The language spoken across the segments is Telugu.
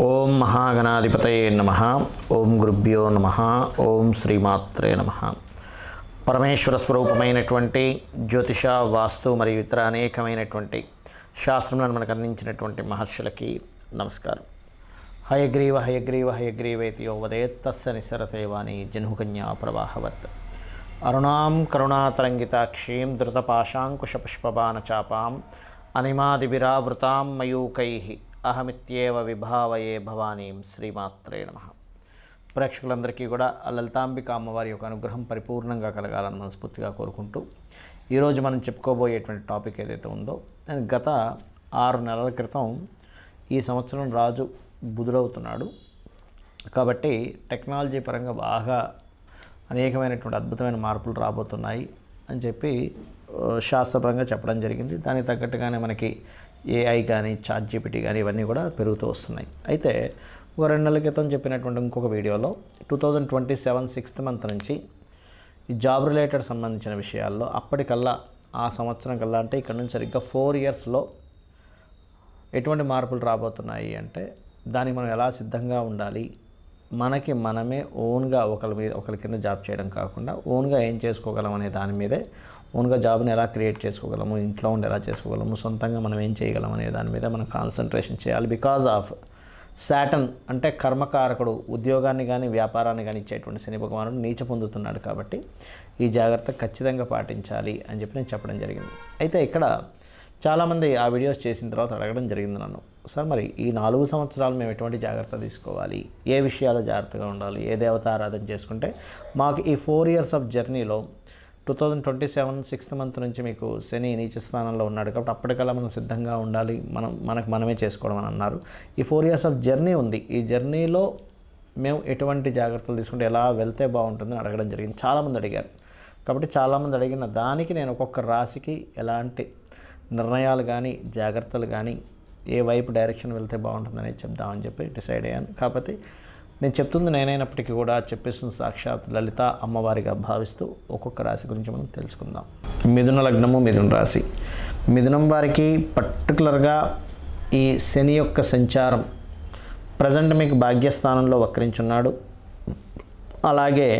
ఓం మహాగణాధిపతయే నమః. ఓం గురుభ్యో నమః. ఓం శ్రీమాత్రే నమః. పరమేశ్వర స్వరూపమైనటువంటి జ్యోతిష, వాస్తు మరియు ఇతర అనేకమైనటువంటి శాస్త్రములను మనకు అందించినటువంటి మహర్షులకి నమస్కారం. హయగ్రీవ హయగ్రీవ హయగ్రీవేతి యో వదేత్ తస్య నిస్సరసేవాని జహ్నుకన్యా ప్రవాహవత్. అరుణాం కరుణాతరంగితాక్షీం ధృతపాశాంకుశపుష్పబాణచాపాం అనిమాదివిరావృతాం మయూకైః అహమిత్యేవ విభావయే భవానీం. శ్రీమాత్రే నమః. ప్రేక్షకులందరికీ కూడా లలితాంబిక అమ్మవారి యొక్క అనుగ్రహం పరిపూర్ణంగా కలగాలని మనస్ఫూర్తిగా కోరుకుంటూ ఈరోజు మనం చెప్పుకోబోయేటువంటి టాపిక్ ఏదైతే ఉందో, నేను గత 6 నెలల క్రితం ఈ సంవత్సరం రాజు బుధుడవుతున్నాడు కాబట్టి టెక్నాలజీ పరంగా బాగా అనేకమైనటువంటి అద్భుతమైన మార్పులు రాబోతున్నాయి అని చెప్పి శాస్త్రపరంగా చెప్పడం జరిగింది. దానికి తగ్గట్టుగానే మనకి ఏఐ కానీ ChatGPT కానీ ఇవన్నీ కూడా పెరుగుతూ వస్తున్నాయి. అయితే ఒక 2 నెలల క్రితం చెప్పినటువంటి ఇంకొక వీడియోలో 2027 6th మంత్ నుంచి ఈ జాబ్ రిలేటెడ్ సంబంధించిన విషయాల్లో అప్పటికల్లా ఆ సంవత్సరం కల్లా అంటే ఇక్కడ నుంచి సరిగ్గా 4 yearsలో ఎటువంటి మార్పులు రాబోతున్నాయి అంటే దానికి మనం ఎలా సిద్ధంగా ఉండాలి, మనకి మనమే ఓన్గా ఒకరి కింద జాబ్ చేయడం కాకుండా ఓన్గా ఏం చేసుకోగలం అనే దాని మీదే, ఓన్గా జాబ్ని ఎలా క్రియేట్ చేసుకోగలము, ఇంట్లో ఉండి ఎలా చేసుకోగలము, సొంతంగా మనం ఏం చేయగలం అనే దాని మీద మనం కాన్సన్ట్రేషన్ చేయాలి. బికాజ్ ఆఫ్ సాటర్న్ అంటే కర్మకారకుడు ఉద్యోగాన్ని కానీ వ్యాపారాన్ని కానీ ఇచ్చేటువంటి శని భగవానుడు నీచ పొందుతున్నాడు కాబట్టి ఈ జాగ్రత్త ఖచ్చితంగా పాటించాలి అని చెప్పి నేను చెప్పడం జరిగింది. అయితే ఇక్కడ చాలామంది ఆ వీడియోస్ చేసిన తర్వాత అడగడం జరిగింది నన్ను, సార్ మరి ఈ 4 సంవత్సరాలు మేము ఎటువంటి జాగ్రత్త తీసుకోవాలి, ఏ విషయాలు జాగ్రత్తగా ఉండాలి, ఏ దేవత ఆరాధన చేసుకుంటే మాకు ఈ 4 years ఆఫ్ జర్నీలో 2027 6th మంత్ నుంచి మీకు శని నీచ స్థానంలో ఉన్నాడు కాబట్టి అప్పటికల్లా మనం సిద్ధంగా ఉండాలి, మనమే చేసుకోవడం అని అన్నారు. ఈ 4 years ఆఫ్ జర్నీ ఉంది, ఈ జర్నీలో మేము ఎటువంటి జాగ్రత్తలు తీసుకుంటే ఎలా వెళ్తే బాగుంటుందని అడగడం జరిగింది. చాలామంది అడిగారు కాబట్టి చాలామంది అడిగిన దానికి నేను ఒక్కొక్క రాశికి ఎలాంటి నిర్ణయాలు కానీ జాగ్రత్తలు కానీ ఏ వైపు డైరెక్షన్ వెళ్తే బాగుంటుందని చెప్దామని చెప్పి డిసైడ్ అయ్యాను. కాకపోతే నేను చెప్తుంది నేనైనప్పటికీ కూడా చెప్పేస్తుంది సాక్షాత్ లలిత అమ్మవారిగా భావిస్తూ ఒక్కొక్క రాశి గురించి మనం తెలుసుకుందాం. మిథున లగ్నము, మిథున రాశి. మిథునం వారికి పర్టికులర్గా ఈ శని యొక్క సంచారం ప్రజెంట్ మీకు భాగ్యస్థానంలో వక్రించున్నాడు. అలాగే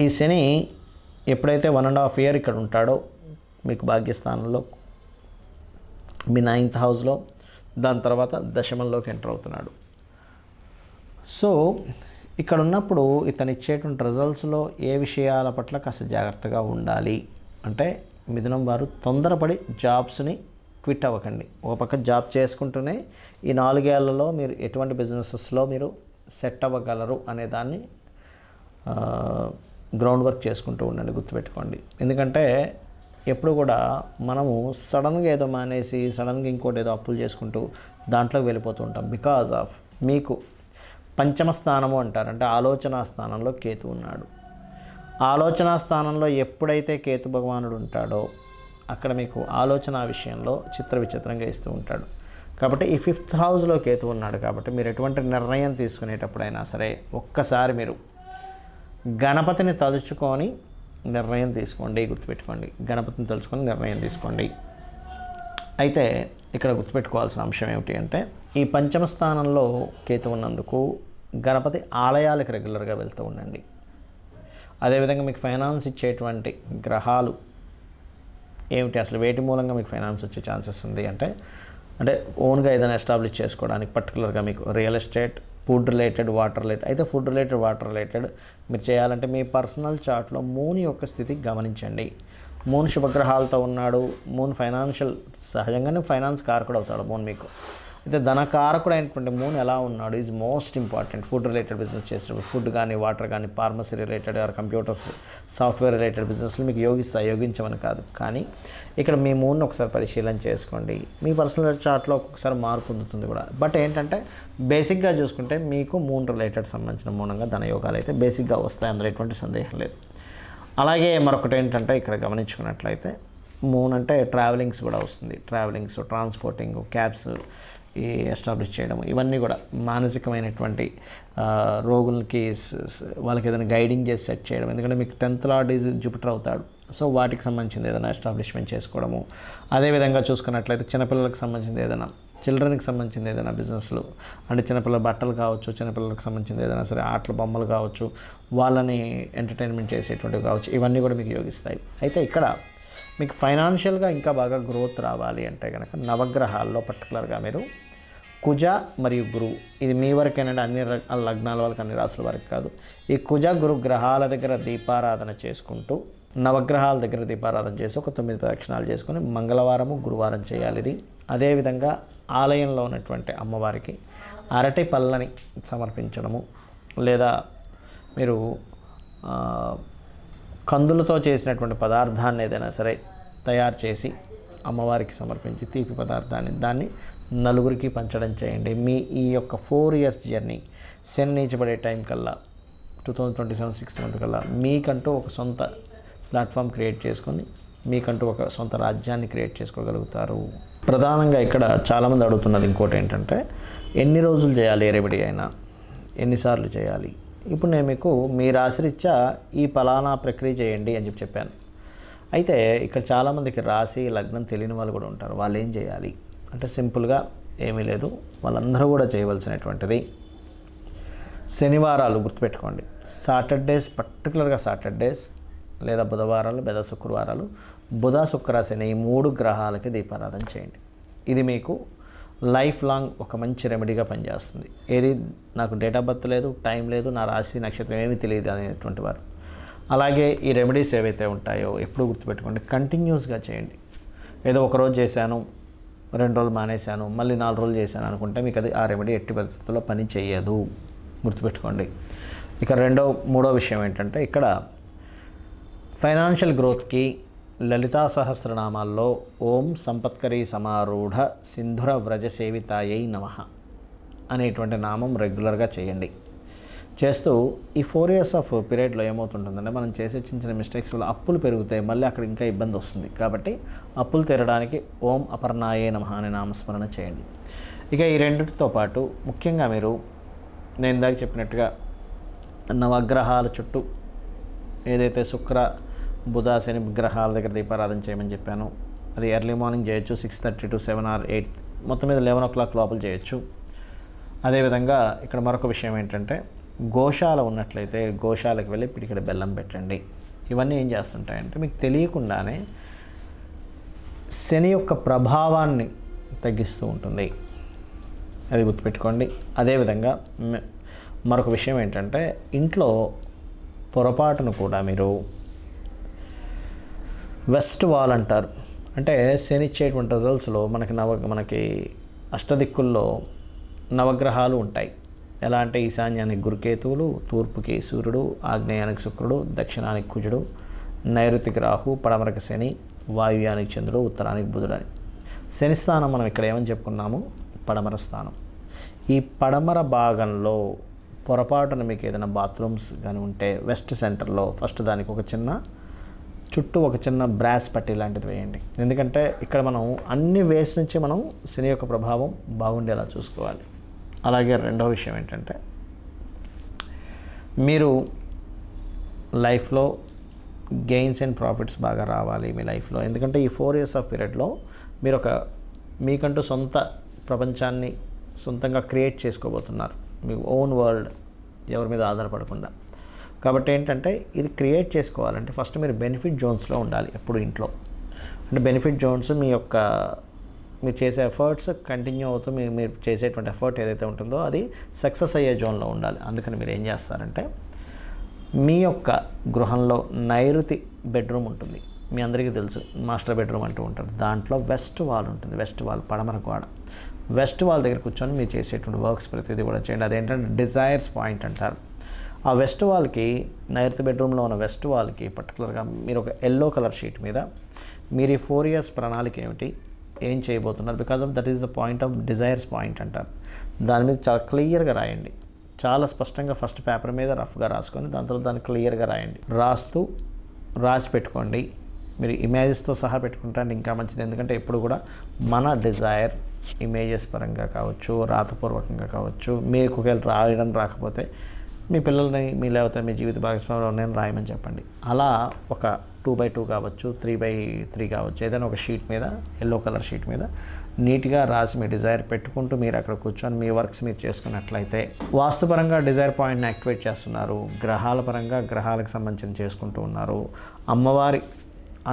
ఈ శని ఎప్పుడైతే 1.5 year ఇక్కడ ఉంటాడో మీకు భాగ్యస్థానంలో మీ 9th హౌస్లో, దాని తర్వాత దశమంలోకి ఎంటర్ అవుతున్నాడు. సో ఇక్కడ ఉన్నప్పుడు ఇతను ఇచ్చేటువంటి రిజల్ట్స్లో ఏ విషయాల పట్ల కాస్త జాగ్రత్తగా ఉండాలి అంటే, మిథునం వారు తొందరపడి జాబ్స్ని క్విట్ అవ్వకండి. ఒక పక్క జాబ్ చేసుకుంటూనే ఈ 4 ఏళ్లలో మీరు ఎటువంటి బిజినెసెస్లో మీరు సెట్ అవ్వగలరు అనే దాన్ని గ్రౌండ్ వర్క్ చేసుకుంటూ ఉండండి, గుర్తుపెట్టుకోండి. ఎందుకంటే ఎప్పుడు కూడా మనము సడన్గా ఏదో మానేసి సడన్గా ఇంకోటి ఏదో అప్పులు చేసుకుంటూ దాంట్లోకి వెళ్ళిపోతూ ఉంటాం. బికాజ్ ఆఫ్ మీకు పంచమ స్థానము అంటారు, అంటే ఆలోచనా స్థానంలో కేతు ఉన్నాడు. ఆలోచనా స్థానంలో ఎప్పుడైతే కేతు భగవానుడు ఉంటాడో అక్కడ మీకు ఆలోచన విషయంలో విచిత్రంగా ఇస్తూ ఉంటాడు. కాబట్టి ఈ 5th హౌస్లో కేతు ఉన్నాడు కాబట్టి మీరు ఎటువంటి నిర్ణయం తీసుకునేటప్పుడైనా సరే ఒక్కసారి మీరు గణపతిని తలుచుకొని నిర్ణయం తీసుకోండి, గుర్తుపెట్టుకోండి. గణపతిని తలుచుకొని నిర్ణయం తీసుకోండి. అయితే ఇక్కడ గుర్తుపెట్టుకోవాల్సిన అంశం ఏమిటి అంటే, ఈ పంచమ స్థానంలో కేతు ఉన్నందుకు గణపతి ఆలయాలకు రెగ్యులర్గా వెళ్తూ ఉండండి. అదేవిధంగా మీకు ఫైనాన్స్ ఇచ్చేటువంటి గ్రహాలు ఏమిటి, అసలు వేటి మూలంగా మీకు ఫైనాన్స్ వచ్చే ఛాన్సెస్ ఉంది అంటే ఓన్గా ఏదైనా ఎస్టాబ్లిష్ చేసుకోవడానికి పర్టికులర్గా మీకు real estate, food related, water related. అయితే ఫుడ్ రిలేటెడ్, వాటర్ రిలేటెడ్ మీరు చేయాలంటే మీ పర్సనల్ చార్ట్లో మూన్ యొక్క స్థితి గమనించండి. మూన్ శుభగ్రహాలతో ఉన్నాడు. మూన్ ఫైనాన్షియల్, సహజంగానే ఫైనాన్స్ కారకుడు అవుతాడు మూన్ మీకు. అయితే ధనకారకుడు అయినటువంటి మూన్ ఎలా ఉన్నాడు is most important. Food related business చేసినప్పుడు ఫుడ్ కానీ, వాటర్ కానీ, pharmacy related are computers, software related బిజినెస్లు మీకు యోగించమని కాదు, కానీ ఇక్కడ మీ మూన్ ఒకసారి పరిశీలన చేసుకోండి. మీ పర్సనల్ చార్ట్లో ఒక్కొక్కసారి మార్పు పొందుతుంది కూడా. బట్ ఏంటంటే బేసిక్గా చూసుకుంటే మీకు మూన్ రిలేటెడ్ సంబంధించిన మూలంగా ధనయోగాలు అయితే బేసిక్గా వస్తాయి, అందులో ఎటువంటి సందేహం లేదు. అలాగే మరొకటి ఏంటంటే ఇక్కడ గమనించుకున్నట్లయితే మూన్ అంటే ట్రావెలింగ్స్ కూడా వస్తుంది. ట్రావెలింగ్స్, ట్రాన్స్పోర్టింగ్, క్యాబ్స్ ఈ ఎస్టాబ్లిష్ చేయడం, ఇవన్నీ కూడా మానసికమైనటువంటి రోగులకి వాళ్ళకి ఏదైనా గైడింగ్ చేసి సెట్ చేయడం. ఎందుకంటే మీకు 10th లార్డ్ ఈజ్ జూపిటర్ అవుతాడు. సో వాటికి సంబంధించింది ఏదైనా ఎస్టాబ్లిష్మెంట్ చేసుకోవడము. అదేవిధంగా చూసుకున్నట్లయితే చిన్నపిల్లలకు సంబంధించింది ఏదైనా చిల్డ్రన్కి సంబంధించింది ఏదైనా బిజినెస్లు అంటే చిన్నపిల్లల బట్టలు కావచ్చు, చిన్నపిల్లలకు సంబంధించింది ఏదైనా సరే ఆటల బొమ్మలు కావచ్చు, వాళ్ళని ఎంటర్టైన్మెంట్ చేసేటువంటివి కావచ్చు, ఇవన్నీ కూడా మీకు యోగిస్తాయి. అయితే ఇక్కడ మీకు ఫైనాన్షియల్గా ఇంకా బాగా గ్రోత్ రావాలి అంటే కనుక నవగ్రహాల్లో పర్టికులర్గా మీరు కుజ మరియు గురువు, ఇది మీ వరకేనండి, అన్ని లగ్నాల వాళ్ళకి అన్ని రాసుల వరకు కాదు. ఈ కుజ గురు గ్రహాల దగ్గర దీపారాధన చేసుకుంటూ నవగ్రహాల దగ్గర దీపారాధన చేసి ఒక 9 ప్రదక్షిణాలు చేసుకుని మంగళవారము గురువారం చేయాలి ఇది. అదేవిధంగా ఆలయంలో ఉన్నటువంటి అమ్మవారికి అరటి పళ్ళని సమర్పించడము, లేదా మీరు కందులతో చేసినటువంటి పదార్థాన్ని ఏదైనా సరే తయారు చేసి అమ్మవారికి సమర్పించి తీపి పదార్థాన్ని దాన్ని నలుగురికి పంచడం చేయండి. మీ ఈ యొక్క 4 ఇయర్స్ జర్నీ శని నీచబడే టైం కల్లా 2027 6th మంత్ కల్లా మీకంటూ ఒక సొంత ప్లాట్ఫామ్ క్రియేట్ చేసుకొని మీకంటూ ఒక సొంత రాజ్యాన్ని క్రియేట్ చేసుకోగలుగుతారు. ప్రధానంగా ఇక్కడ చాలామంది అడుగుతున్నది ఇంకోటి ఏంటంటే, ఎన్ని రోజులు చేయాలి ఏ రెమెడీ అయినా, ఎన్నిసార్లు చేయాలి? ఇప్పుడు నేను మీకు మీ రాశిరీత్యా ఈ ఫలానా ప్రక్రియ చేయండి అని చెప్పాను. అయితే ఇక్కడ చాలామందికి రాశి లగ్నం తెలియని వాళ్ళు కూడా ఉంటారు. వాళ్ళు ఏం చేయాలి అంటే సింపుల్గా ఏమీ లేదు, వాళ్ళందరూ కూడా చేయవలసినటువంటిది శనివారాలు గుర్తుపెట్టుకోండి. సాటర్డేస్, పర్టికులర్గా సాటర్డేస్ లేదా బుధవారాలు లేదా శుక్రవారాలు, బుధ శుక్ర శని ఈ 3 గ్రహాలకి దీపారాధన చేయండి. ఇది మీకు లైఫ్ లాంగ్ ఒక మంచి రెమెడీగా పనిచేస్తుంది. ఏది నాకు డేట్ ఆఫ్ బర్త్ లేదు, టైం లేదు, నా రాశి నక్షత్రం ఏమీ తెలియదు అనేటువంటి వారు. అలాగే ఈ రెమెడీస్ ఏవైతే ఉంటాయో ఎప్పుడు గుర్తుపెట్టుకోండి, కంటిన్యూస్గా చేయండి. ఏదో ఒకరోజు చేశాను, 2 రోజులు మానేశాను, మళ్ళీ 4 రోజులు చేశాను అనుకుంటే మీకు అది ఆ రెమెడీ ఎట్టి పరిస్థితుల్లో పని చేయదు, గుర్తుపెట్టుకోండి. ఇక మూడో విషయం ఏంటంటే, ఇక్కడ ఫైనాన్షియల్ గ్రోత్కి లలితా సహస్రనామాల్లో ఓం సంపత్కరీ సమారూఢ సింధుర వ్రజ సేవితాయై నమః అనేటువంటి నామం రెగ్యులర్గా చేయండి. చేస్తూ ఈ 4 ఇయర్స్ ఆఫ్ పీరియడ్లో ఏమవుతుంటుందంటే, మనం చేసే చిన్న చిన్న మిస్టేక్స్ వల్ల అప్పులు పెరుగుతాయి, మళ్ళీ అక్కడ ఇంకా ఇబ్బంది వస్తుంది. కాబట్టి అప్పులు తీరడానికి ఓం అపర్ణాయే నమః అనే నామస్మరణ చేయండి. ఇక ఈ రెండింటితో పాటు ముఖ్యంగా మీరు నేను ఇందాక చెప్పినట్టుగా నవగ్రహాల చుట్టూ ఏదైతే శుక్ర బుధ శని గ్రహాల దగ్గర దీపారాధన చేయమని చెప్పాను, అది ఎర్లీ మార్నింగ్ చేయొచ్చు, 6:30 to 7 or 8, మొత్తం మీద 11 o'clock లోపల చేయొచ్చు. అదేవిధంగా ఇక్కడ మరొక విషయం ఏంటంటే, గోశాల ఉన్నట్లయితే గోశాలకు వెళ్ళి పిడికెడు బెల్లం పెట్టండి. ఇవన్నీ ఏం చేస్తుంటాయంటే మీకు తెలియకుండానే శని యొక్క ప్రభావాన్ని తగ్గిస్తూ ఉంటుంది, అది గుర్తుపెట్టుకోండి. అదేవిధంగా మరొక విషయం ఏంటంటే, ఇంట్లో పొరపాటును కూడా మీరు వెస్ట్ వాల్ అంటారు, అంటే శని ఇచ్చేటువంటి రిజల్ట్స్లో మనకి అష్టదిక్కుల్లో నవగ్రహాలు ఉంటాయి. ఎలా అంటే ఈశాన్యానికి గురుకేతువులు, తూర్పుకి సూర్యుడు, ఆగ్నేయానికి శుక్రుడు, దక్షిణానికి కుజుడు, నైరుతికి రాహు, పడమరకు శని, వాయువ్యానికి చంద్రుడు, ఉత్తరానికి బుధుడు అని. శని స్థానం మనం ఇక్కడ ఏమని చెప్పుకున్నాము, పడమర స్థానం. ఈ పడమర భాగంలో పొరపాటున మీకు ఏదైనా బాత్రూమ్స్ కానీ ఉంటే వెస్ట్ సెంటర్లో ఫస్ట్ దానికి ఒక చిన్న బ్రాస్ పట్టీ లాంటిది వేయండి. ఎందుకంటే ఇక్కడ మనం అన్ని వేస్ నుంచి మనం శని యొక్క ప్రభావం బాగుండేలా చూసుకోవాలి. అలాగే రెండవ విషయం ఏంటంటే, మీరు లైఫ్లో గెయిన్స్ అండ్ ప్రాఫిట్స్ బాగా రావాలి మీ లైఫ్లో. ఎందుకంటే ఈ 4 ఇయర్స్ ఆఫ్ పీరియడ్లో మీరు మీకంటూ సొంత ప్రపంచాన్ని సొంతంగా క్రియేట్ చేసుకోబోతున్నారు, మీ ఓన్ వరల్డ్, ఎవరి మీద ఆధారపడకుండా. కాబట్టి ఏంటంటే ఇది క్రియేట్ చేసుకోవాలంటే ఫస్ట్ మీరు బెనిఫిట్ జోన్స్లో ఉండాలి ఎప్పుడు ఇంట్లో. అంటే బెనిఫిట్ జోన్స్ మీరు చేసే ఎఫర్ట్స్ కంటిన్యూ అవుతూ మీరు చేసేటువంటి ఎఫర్ట్ ఏదైతే ఉంటుందో అది సక్సెస్ అయ్యే జోన్లో ఉండాలి. అందుకని మీరు ఏం చేస్తారంటే, మీ యొక్క గృహంలో నైరుతి బెడ్రూమ్ ఉంటుంది, మీ అందరికీ తెలుసు మాస్టర్ బెడ్రూమ్ అంటూ ఉంటారు. దాంట్లో వెస్ట్ వాల్ ఉంటుంది, వెస్ట్ వాల్ పడమర గోడ. వెస్ట్ వాల్ దగ్గర కూర్చొని మీరు చేసేటువంటి వర్క్స్ ప్రతిదీ కూడా చేయండి. అదేంటంటే డిజైర్స్ పాయింట్ అంటారు. ఆ వెస్ట్ వాల్కి, నైరుతి బెడ్రూమ్లో ఉన్న వెస్ట్ వాల్కి పర్టికులర్గా మీరు ఒక ఎల్లో కలర్ షీట్ మీద మీరు ఈ 4 ఇయర్స్ ప్రణాళిక ఏమిటి, ఏం చేయబోతున్నారు, because of that is the point of desires point అంటారు. దాని మీద చాలా క్లియర్గా రాయండి, చాలా స్పష్టంగా ఫస్ట్ పేపర్ మీద రఫ్గా రాసుకొని దాని తర్వాత దాన్ని క్లియర్గా రాయండి. రాసి పెట్టుకోండి. మీరు ఇమేజెస్తో సహా పెట్టుకుంటే ఇంకా మంచిది. ఎందుకంటే ఎప్పుడు కూడా మన డిజైర్ ఇమేజెస్ పరంగా కావచ్చు, రాతపూర్వకంగా కావచ్చు, మీకు ఒకవేళ రాయడం రాకపోతే మీ పిల్లల్ని లేకపోతే మీ జీవిత భాగస్వామ్యంలో నేను రాయమని చెప్పండి. అలా ఒక 2x2 కావచ్చు, 3x3 కావచ్చు, ఏదైనా ఒక షీట్ మీద, ఎల్లో కలర్ షీట్ మీద నీట్గా రాసి మీ డిజైర్ పెట్టుకుంటూ మీరు అక్కడ కూర్చొని మీ వర్క్స్ మీరు చేసుకున్నట్లయితే వాస్తుపరంగా డిజైర్ పాయింట్ని యాక్టివేట్ చేస్తున్నారు, గ్రహాల పరంగా గ్రహాలకు సంబంధించిన చేసుకుంటూ ఉన్నారు, అమ్మవారి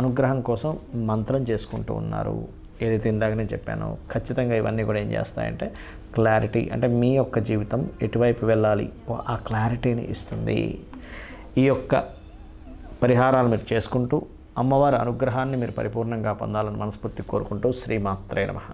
అనుగ్రహం కోసం మంత్రం చేసుకుంటూ ఉన్నారు. ఏదైతే ఇందాక నేను చెప్పానో ఖచ్చితంగా ఇవన్నీ కూడా ఏం చేస్తాయంటే క్లారిటీ, అంటే మీ యొక్క జీవితం ఎటువైపు వెళ్ళాలి ఆ క్లారిటీని ఇస్తుంది. ఈ యొక్క పరిహారాలు మీరు చేసుకుంటూ అమ్మవారి అనుగ్రహాన్ని మీరు పరిపూర్ణంగా పొందాలని మనస్ఫూర్తి కోరుకుంటూ శ్రీమాత్రే నమః.